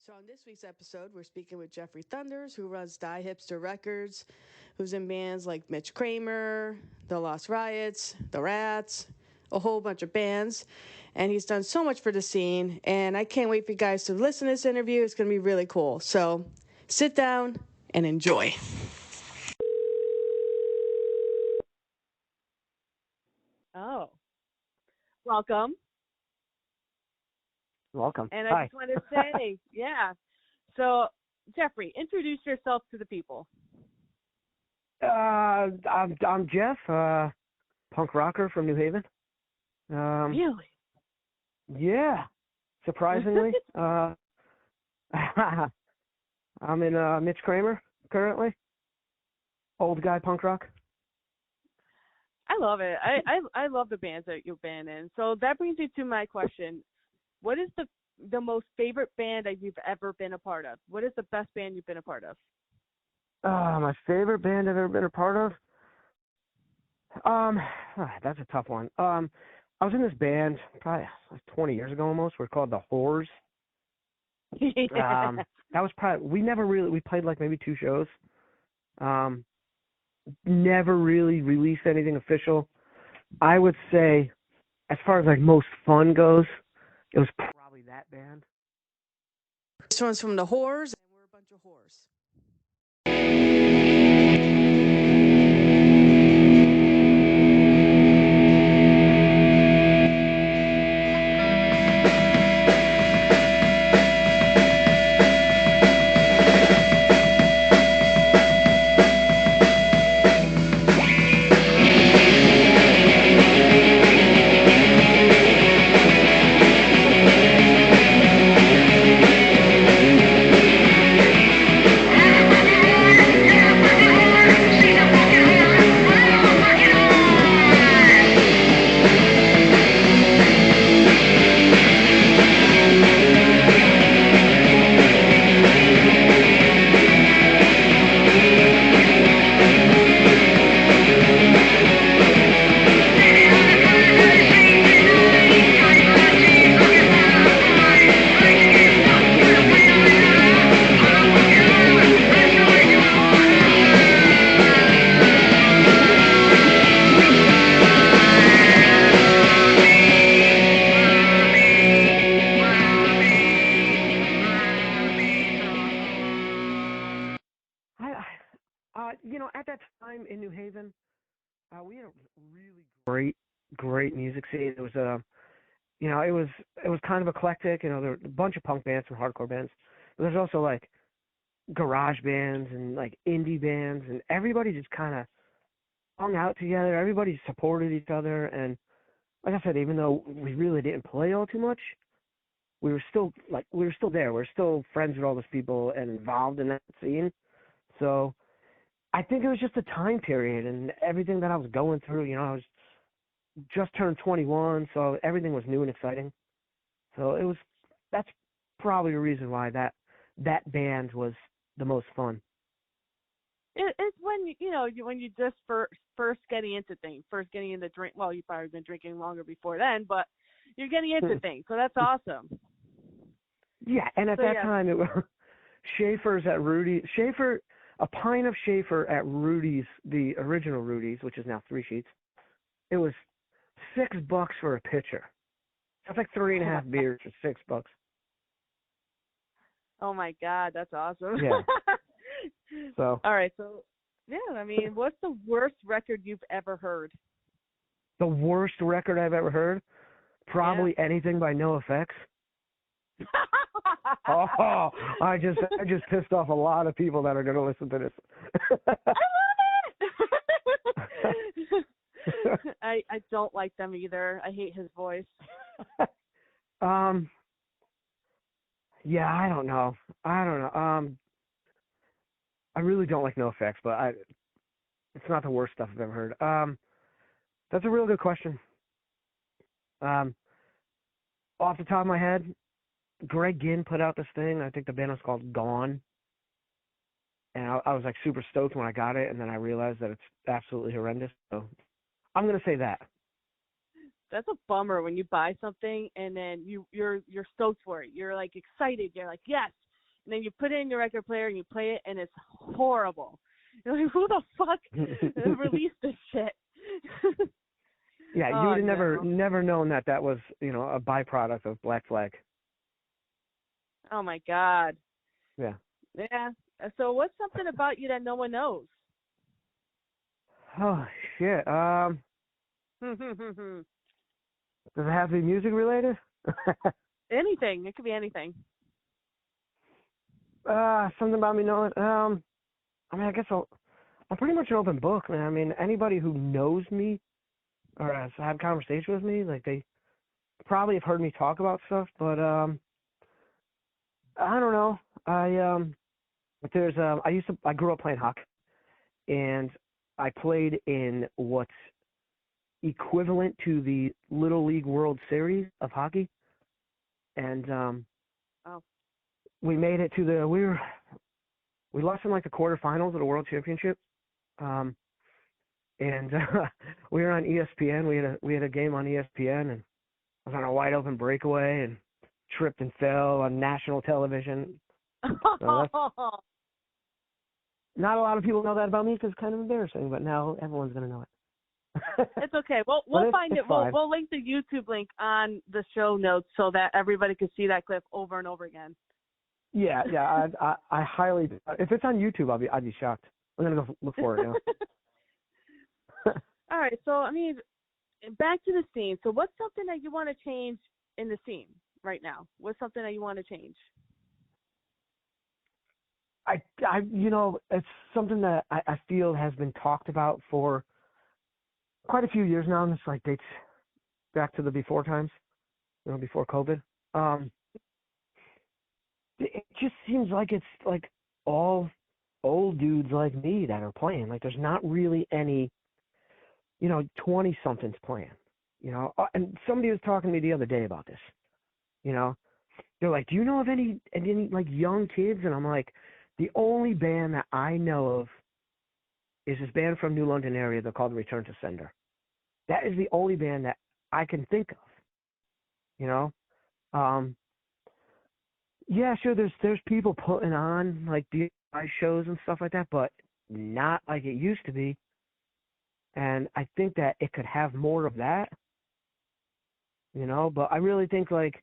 So on this week's episode, we're speaking with Jeffrey Thunders, who runs Die Hipster Records, who's in bands like Mitch Kramer, the Lost Riots, the Ratz, a whole bunch of bands. And he's done so much for the scene, and I can't wait for you guys to listen to this interview. It's going to be really cool. So sit down and enjoy. Oh, welcome. Welcome. And I Hi. just want to say, yeah. So, Jeffrey, introduce yourself to the people. I'm Jeff, punk rocker from New Haven. Really? Yeah, surprisingly. I'm in Mitch Kramer currently. Old guy punk rock. I love it. I love the bands that you've been in. So that brings me to my question. What is the most favorite band that you've ever been a part of? What is the best band you've been a part of? My favorite band I've ever been a part of? That's a tough one. I was in this band probably like 20 years ago almost. We're called the Whores. That was probably, we played like maybe 2 shows. Never really released anything official. I would say, as far as like most fun goes, it was probably that band. This one's from the Whores, and we're a bunch of whores. At that time in New Haven, we had a really great music scene. It was it was kind of eclectic. There were a bunch of punk bands and hardcore bands, but there's also like garage bands and like indie bands, and everybody just kind of hung out together. Everybody supported each other, and like I said, even though we really didn't play all too much, we were still there. We're still friends with all those people and involved in that scene. So I think it was just a time period and everything that I was going through. I was just turned 21, so everything was new and exciting. So that's probably the reason why that band was the most fun. It's when when you just first getting into things, first getting into drink. Well, you've probably been drinking longer before then, but you're getting into things, so that's awesome. Yeah, and at that time it was Schaefer's at Rudy. A pint of Schaefer at Rudy's, the original Rudy's, which is now 3 Sheets. It was $6 for a pitcher. That's like 3.5 beers for $6. Oh my God, that's awesome. Yeah. So. All right, so yeah, what's the worst record you've ever heard? The worst record I've ever heard? Probably anything by NoFX. Oh, I just pissed off a lot of people that are going to listen to this. I don't like them either. I hate his voice. Yeah, I don't know. I really don't like NoFX, but it's not the worst stuff I've ever heard. That's a real good question. Off the top of my head, Greg Ginn put out this thing. I think the band was called Gone. And I was like super stoked when I got it, and then I realized that it's absolutely horrendous. So I'm going to say that. That's a bummer when you buy something and then you're stoked for it. You're like excited. You're like, yes, and then you put it in your record player and you play it, and it's horrible. You're like, who the fuck released this shit? Yeah, Oh, you would have no. never known that was, a byproduct of Black Flag. Oh my God. Yeah. Yeah. So what's something about you that no one knows? Oh shit. Does it have to be music related? Anything. It could be anything. Something about me knowing. I mean, I guess I'm pretty much an open book, man. I mean, anybody who knows me or has had conversation with me, like they probably have heard me talk about stuff, but I don't know. But I grew up playing hockey, and I played in what's equivalent to the Little League World Series of hockey, and we made it to we lost in like the quarterfinals of the World Championship, and we were on ESPN. We had a game on ESPN, and I was on a wide open breakaway and tripped and fell on national television. So not a lot of people know that about me because it's kind of embarrassing, but now everyone's gonna know it. It's okay. We'll find it. We'll link the YouTube link on the show notes so that everybody can see that clip over and over again. Yeah. I highly. If it's on YouTube, I'd be shocked. I'm gonna go look for it. All right. So I mean, back to the scene. So what's something that you want to change in the scene right now? What's something that you want to change? It's something that I feel has been talked about for quite a few years now, and it's like dates back to the before times, before COVID. It just seems like it's like all old dudes like me that are playing. Like there's not really any, 20-somethings playing, And somebody was talking to me the other day about this, They're like, do you know of any like young kids? And I'm like, the only band that I know of is this band from New London area. They're called Return to Sender. That is the only band that I can think of, Yeah, sure, there's people putting on like DIY shows and stuff like that, but not like it used to be. And I think that it could have more of that, but I really think like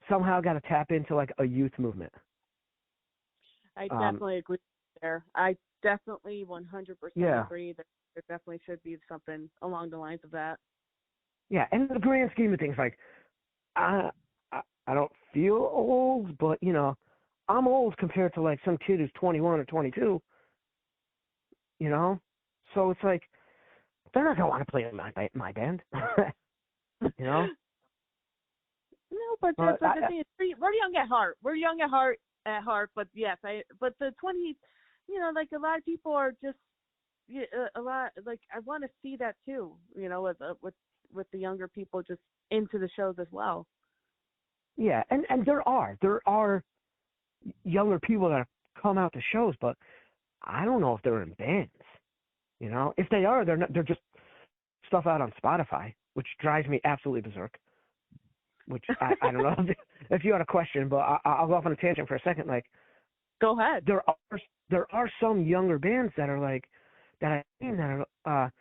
somehow got to tap into like a youth movement. I definitely agree there. I definitely 100% agree that there definitely should be something along the lines of that. Yeah, and in the grand scheme of things, like I don't feel old, but I'm old compared to like some kid who's 21 or 22. So it's like they're not gonna want to play in my band. No, but that's what the thing is. We're young at heart. We're young at heart, but yes, but the 20s, like a lot of people are just a lot like I want to see that too, with the younger people just into the shows as well. Yeah, and there are younger people that come out to shows, but I don't know if they're in bands. If they are, they're just stuff out on Spotify, which drives me absolutely berserk. Which I don't know if you had a question, but I'll go off on a tangent for a second. Like, go ahead. There are some younger bands that are like that I've seen that are.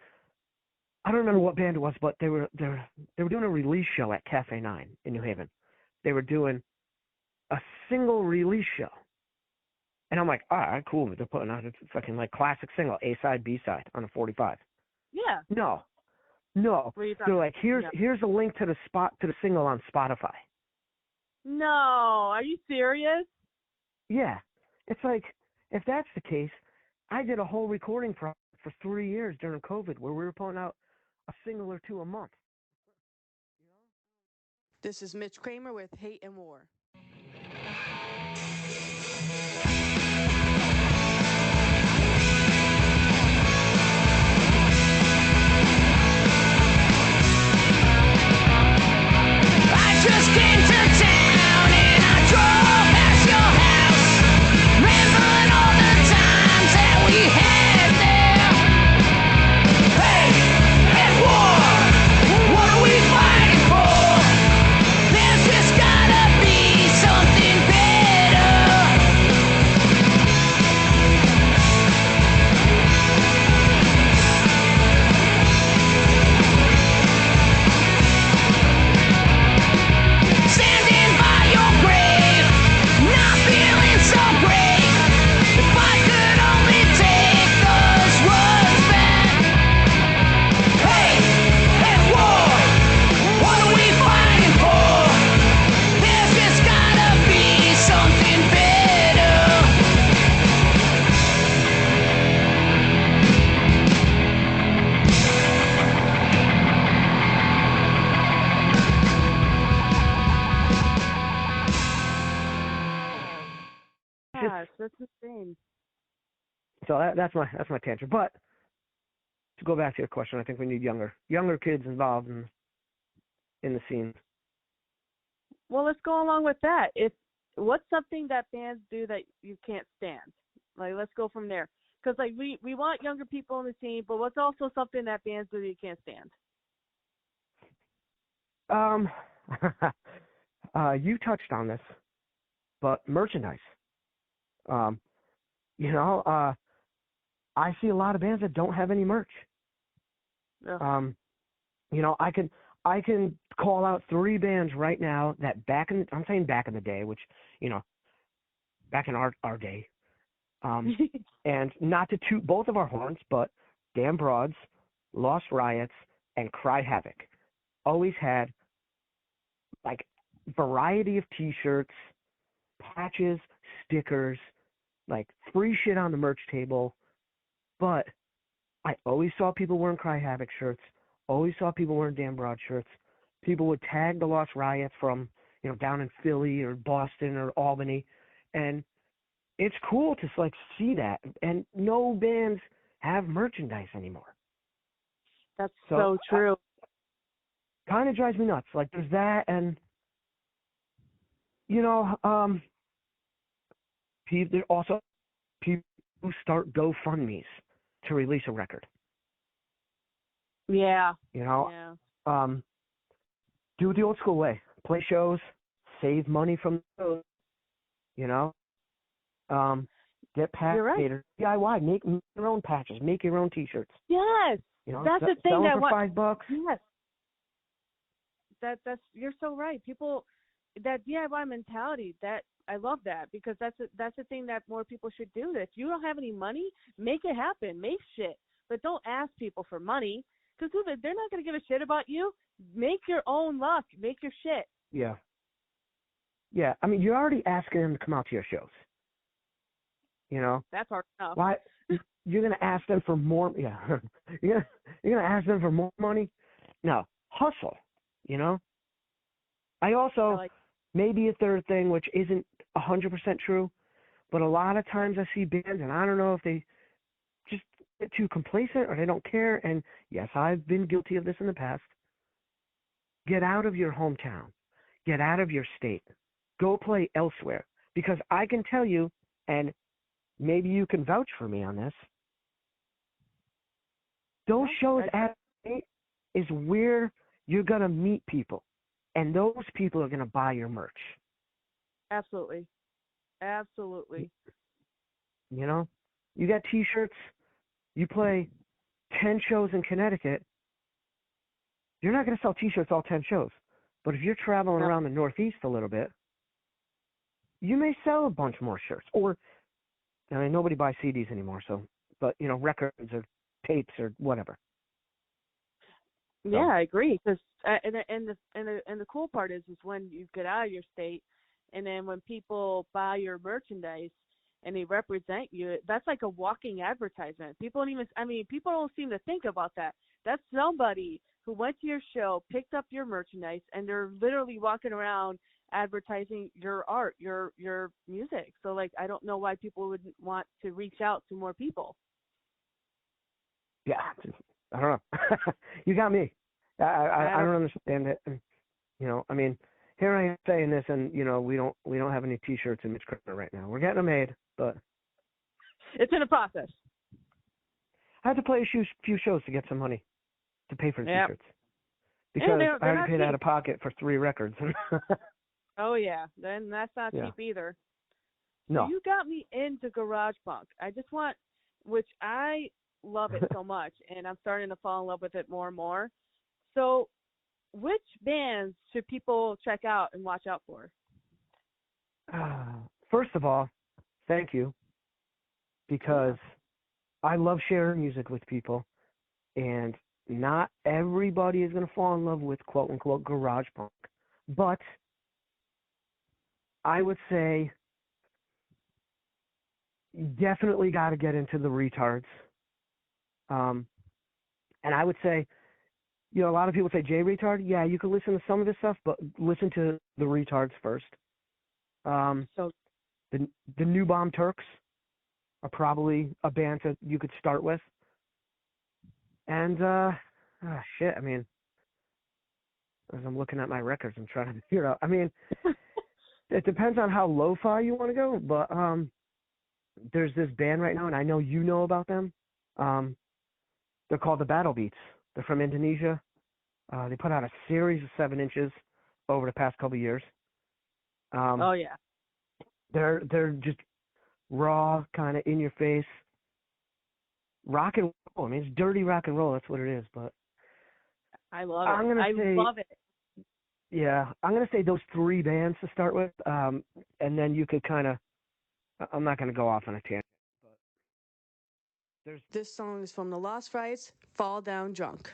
I don't remember what band it was, but they were doing a release show at Cafe 9 in New Haven. They were doing a single release show, and I'm like, all right, cool. They're putting out a fucking like classic single, A side, B side on a 45. Yeah. No. They're like, here's a link to the single on Spotify. No, are you serious? Yeah, it's like if that's the case, I did a whole recording for 3 years during COVID where we were putting out a single or two a month. This is Mitch Kramer with Hate and War. Some gosh, that's insane. So that's my tangent. But to go back to your question, I think we need younger kids involved in the scene. Well, let's go along with that. What's something that bands do that you can't stand? Like, let's go from there. Because like we want younger people in the scene, but what's also something that bands do that you can't stand? You touched on this, but merchandise. Um, you know, I see a lot of bands that don't have any merch. Ugh. You know, I can call out 3 bands right now that I'm saying back in the day, which, you know, back in our day. And not to toot both of our horns, but Damn Broads, Lost Riots, and Cry Havoc always had like variety of T-shirts, patches, stickers, like free shit on the merch table. But I always saw people wearing Cry Havoc shirts, always saw people wearing Damn Broad shirts. People would tag the Lost Riots from, you know, down in Philly or Boston or Albany. And it's cool to like see that. And no bands have merchandise anymore. That's so true. Kind of drives me nuts. Like there's that, and you know, there also people who start GoFundMe's to release a record. Yeah. You know, yeah. Do it the old school way. Play shows, save money from those. You know, get patches, right. DIY, make your own patches, make your own T-shirts. Yes, you know, that's the thing sell that for $5. Yes, that's you're so right. People, that DIY mentality, that I love that, because that's the thing that more people should do. If you don't have any money, make it happen, make shit, but don't ask people for money, because they're not gonna give a shit about you. Make your own luck, make your shit. Yeah. I mean, you're already asking them to come out to your shows. You know, that's hard enough. Why you're gonna ask them for more? Yeah, you're gonna ask them for more money? No, hustle. You know. I also maybe a third thing, which isn't 100% true, but a lot of times I see bands, and I don't know if they just get too complacent or they don't care. And yes, I've been guilty of this in the past. Get out of your hometown. Get out of your state. Go play elsewhere. Because I can tell you, and maybe you can vouch for me on this, those shows at state is where you're going to meet people. And those people are going to buy your merch. Absolutely. You know, you got T-shirts, you play 10 shows in Connecticut, you're not going to sell T-shirts all 10 shows. But if you're traveling around the Northeast a little bit, you may sell a bunch more shirts. Or, I mean, nobody buys CDs anymore, so, but, you know, records or tapes or whatever. Yeah, I agree. Because and the cool part is when you get out of your state, and then when people buy your merchandise and they represent you, that's like a walking advertisement. People don't seem to think about that. That's somebody who went to your show, picked up your merchandise, and they're literally walking around advertising your art, your music. So like, I don't know why people wouldn't want to reach out to more people. Yeah, I don't know. You got me. I don't understand it. And, you know, I mean, here I am saying this, and you know, we don't have any T-shirts in Mitch Kramer right now. We're getting them made, but it's in the process. I had to play a few shows to get some money to pay for the T-shirts because they're I already paid cheap. out of pocket for 3 records. Oh yeah, then that's not cheap either. No. So you got me into garage punk. I just want, which I love it so much, and I'm starting to fall in love with it more and more. So, which bands should people check out and watch out for? First of all, thank you, because I love sharing music with people, and not everybody is going to fall in love with quote-unquote garage punk. But I would say you definitely got to get into the retards. And I would say, you know, a lot of people say J Retard. Yeah, you can listen to some of this stuff, but listen to the retards first. the New Bomb Turks are probably a band that you could start with. And shit, I mean, as I'm looking at my records, I'm trying to figure out. I mean, it depends on how lo-fi you want to go, but there's this band right now, and I know you know about them. They're called the Battle Beats. They're from Indonesia. They put out a series of 7 inches over the past couple of years. Oh yeah. They're just raw, kind of in your face rock and roll. I mean, it's dirty rock and roll. That's what it is. But I love it. I love it. Yeah, I'm gonna say those 3 bands to start with, and then you could kind of. I'm not gonna go off on a tangent. But this song is from the Lost Riots, "Fall Down Drunk."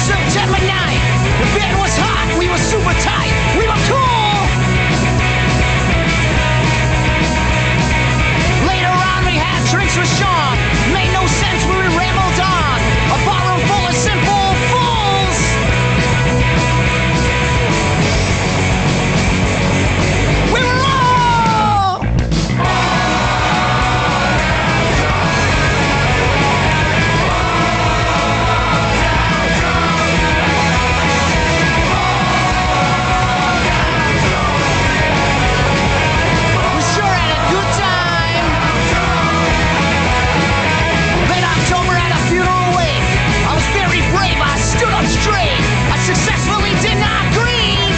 September 9th, the bed was hot, we were super tight, we were cool. Later on we had drinks with Sean, made no sense when we rambled on, a barroom full of simple fools. We were all straight. I successfully did not grieve.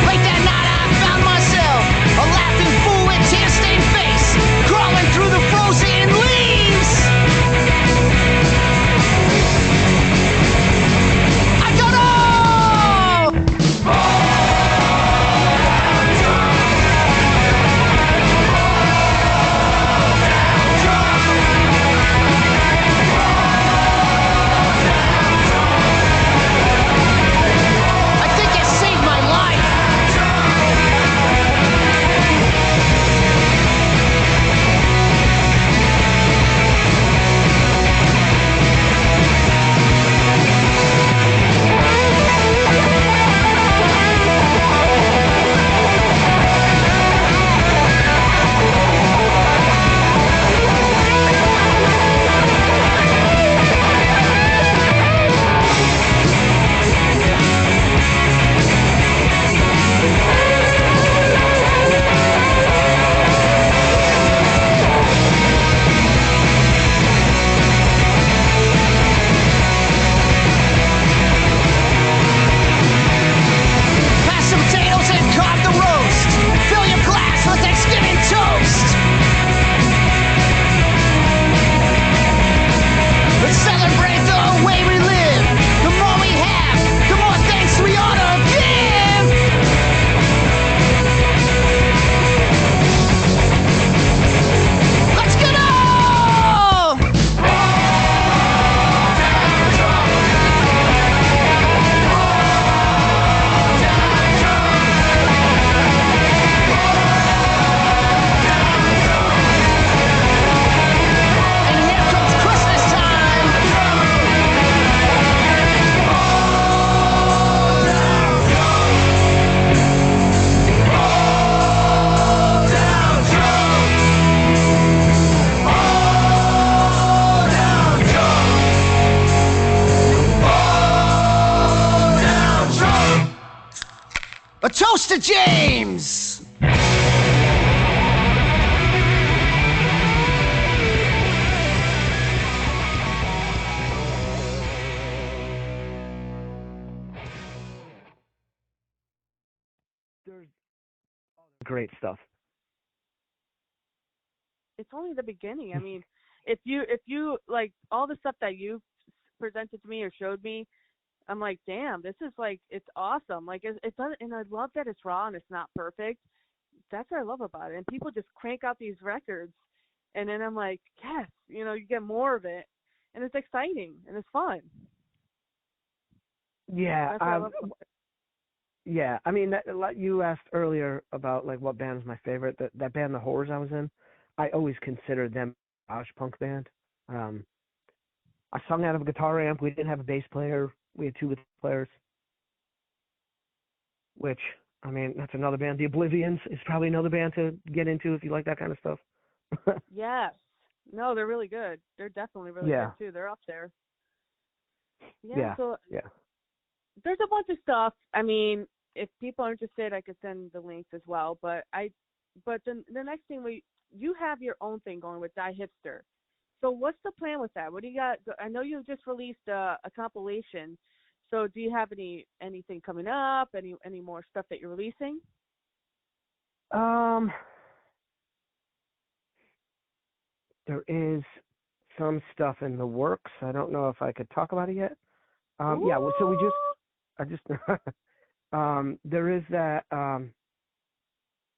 Late that night I found myself a laughing fool with tear-stained face, crawling through the frozen leaves. I got a toast to James! there's great stuff. It's only the beginning. I mean, if you like all the stuff that you presented to me or showed me, I'm like, damn, this is like, it's awesome. Like it doesn't, and I love that it's raw and it's not perfect, that's what I love about it. And people just crank out these records, and then I'm like, yes, you know, you get more of it, and it's exciting and it's fun. Yeah, That's what I love about it. yeah. I mean, like you asked earlier about like what band is my favorite. That band, The Horrors, I was in, I always considered them a garage punk band. I sung out of a guitar amp. We didn't have a bass player. We had 2 guitar players. Which, I mean, that's another band. The Oblivions is probably another band to get into if you like that kind of stuff. Yes. No, they're really good. They're definitely really Yeah. good too. They're up there. Yeah. So Yeah. there's a bunch of stuff. I mean, if people are interested, I could send the links as well. But the next thing you have your own thing going with Die Hipster. So what's the plan with that? What do you got? I know you just released a compilation. So do you have anything coming up? Any more stuff that you're releasing? There is some stuff in the works. I don't know if I could talk about it yet. Yeah. So I just there is that.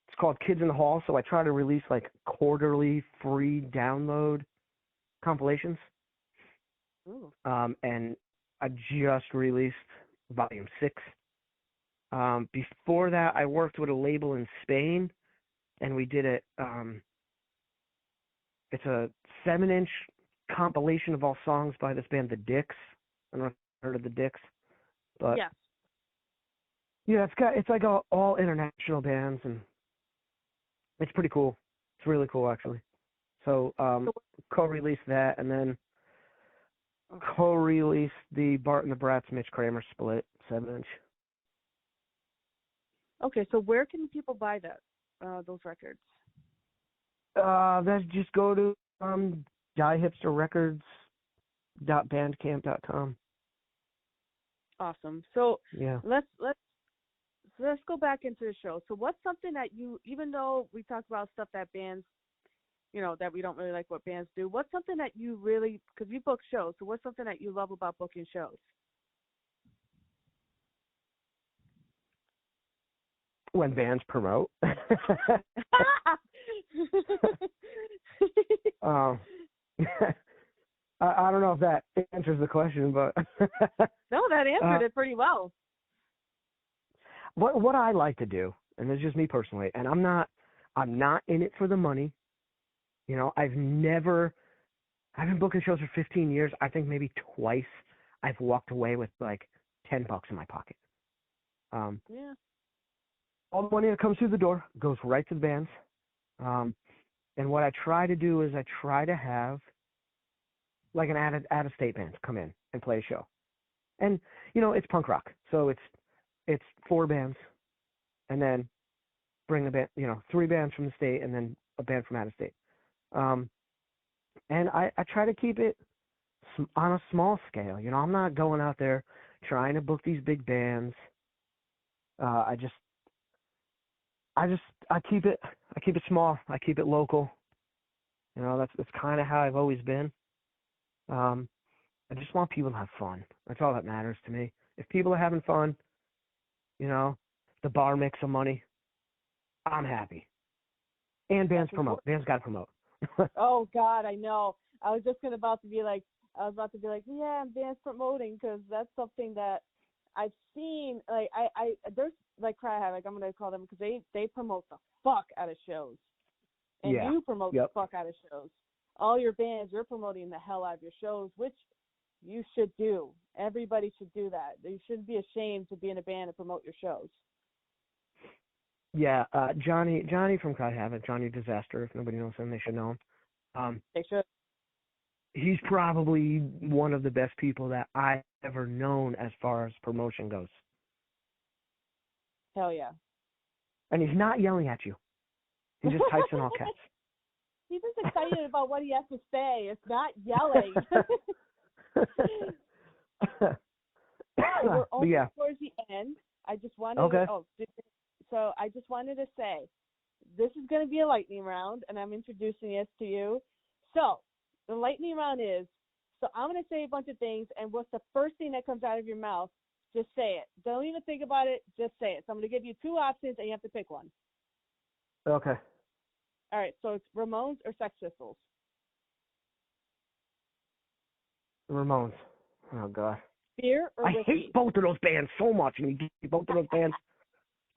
It's called Kids in the Hall. So I try to release like quarterly free download compilations. Ooh. And I just released volume 6. Before that, I worked with a label in Spain, and we did it. It's a 7-inch compilation of all songs by this band, The Dicks. I don't know if you've heard of The Dicks, but Yes. yeah, it's like all international bands, and it's pretty cool. It's really cool, actually. So co-released that, and then co-released the Bart and the Bratz Mitch Kramer split 7-inch. Okay, so where can people buy that those records? Let's just go to diehipsterrecords.bandcamp.com. Awesome. So Yeah. let's go back into the show. So what's something that you, even though we talked about stuff that bands, you know, that we don't really like what bands do, what's something that you really, because you book shows, so what's something that you love about booking shows? When bands promote. I don't know if that answers the question, but No, that answered it pretty well. What I like to do, and it's just me personally, and I'm not in it for the money. You know, I've been booking shows for 15 years. I think maybe twice I've walked away with like $10 in my pocket. Yeah. All the money that comes through the door goes right to the bands. And what I try to do is I try to have like an out-of-state band come in and play a show. And, you know, it's punk rock. So it's 4 bands and then bring a band, you know, 3 bands from the state and then a band from out of state. And I try to keep it on a small scale. You know, I'm not going out there trying to book these big bands. I keep it small. I keep it local. You know, that's kind of how I've always been. I just want people to have fun. That's all that matters to me. If people are having fun, you know, the bar makes some money, I'm happy. And bands promote. Bands got to promote. Oh God, I know. I was about to be like, yeah, bands promoting, because that's something that I've seen. Like there's like Cry Havoc, I'm gonna call them, because they promote the fuck out of shows, and Yeah. you promote the fuck out of shows. All your bands, you're promoting the hell out of your shows, which you should do. Everybody should do that. You shouldn't be ashamed to be in a band and promote your shows. Yeah, Johnny from Cry Havoc, Johnny Disaster. If nobody knows him, they should know him. They should. He's probably one of the best people that I've ever known as far as promotion goes. Hell yeah. And he's not yelling at you. He just types in all caps. He's just excited about what he has to say. It's not yelling. We're almost towards the end. I just wanted so I just wanted to say, this is going to be a lightning round, and I'm introducing this to you. So the lightning round is, so I'm going to say a bunch of things, and what's the first thing that comes out of your mouth, just say it. Don't even think about it. Just say it. So I'm going to give you 2 options, and you have to pick one. Okay. All right, so it's Ramones or Sex Pistols? Ramones. Oh God. Beer or I whiskey? hate both of those bands so much. And you give me both of those bands.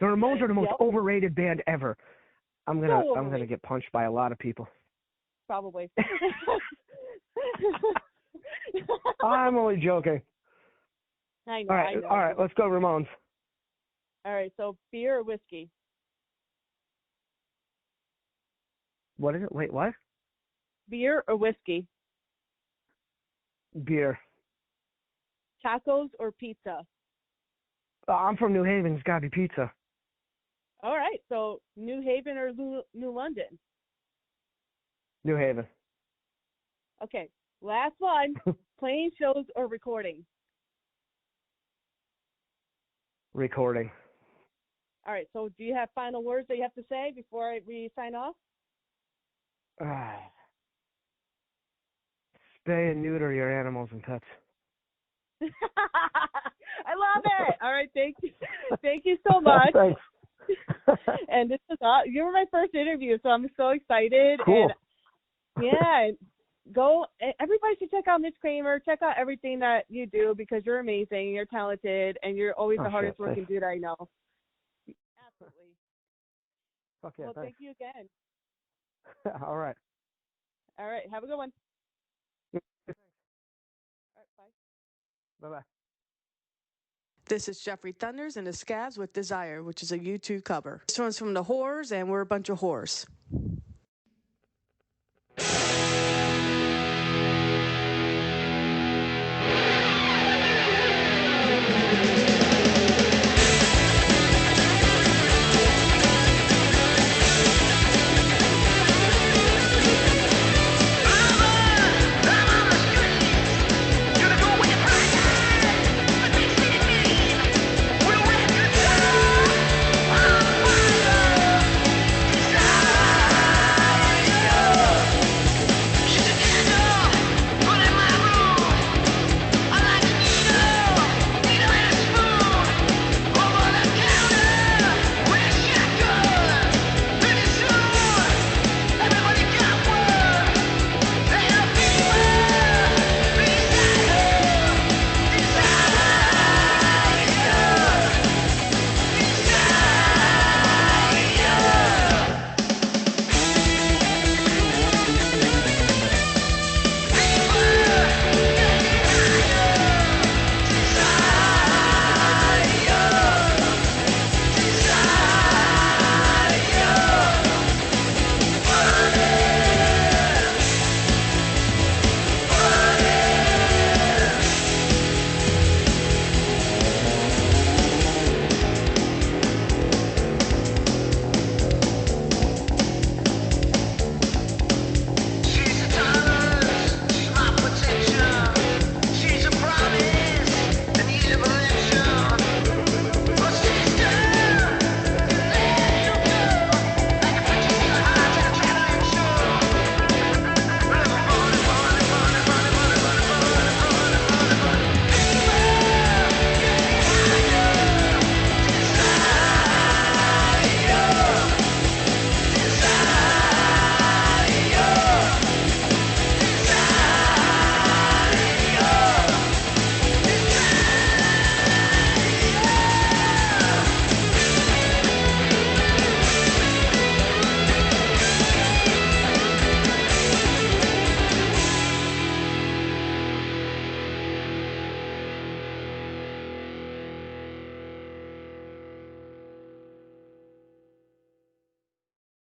The Ramones are the most Yep. overrated band ever. I'm gonna overrated. get punched by a lot of people. Probably. I'm only joking. I know. All right, I know. all right. Let's go Ramones. All right, so beer or whiskey? What is it? Wait, what? Beer or whiskey? Beer. Tacos or pizza? I'm from New Haven. It's gotta be pizza. All right, so New Haven or New London? New Haven. Okay, last one. Playing shows or recording? Recording. All right, so do you have final words that you have to say before we sign off? Spay and neuter your animals and pets. I love it. All right, thank you so much. Thanks. And this is you were my first interview, so I'm so excited. Cool. And yeah, everybody should check out Mitch Kramer. Check out everything that you do because you're amazing, you're talented, and you're always the hardest working dude I know. Absolutely. Fuck yeah, Well, thanks. thank you again. All right. All right, have a good one. All right, bye. Bye-bye. This is Jeffrey Thunders and the Scabs with Desire, which is a U2 cover. This one's from the Whores, and we're a bunch of whores.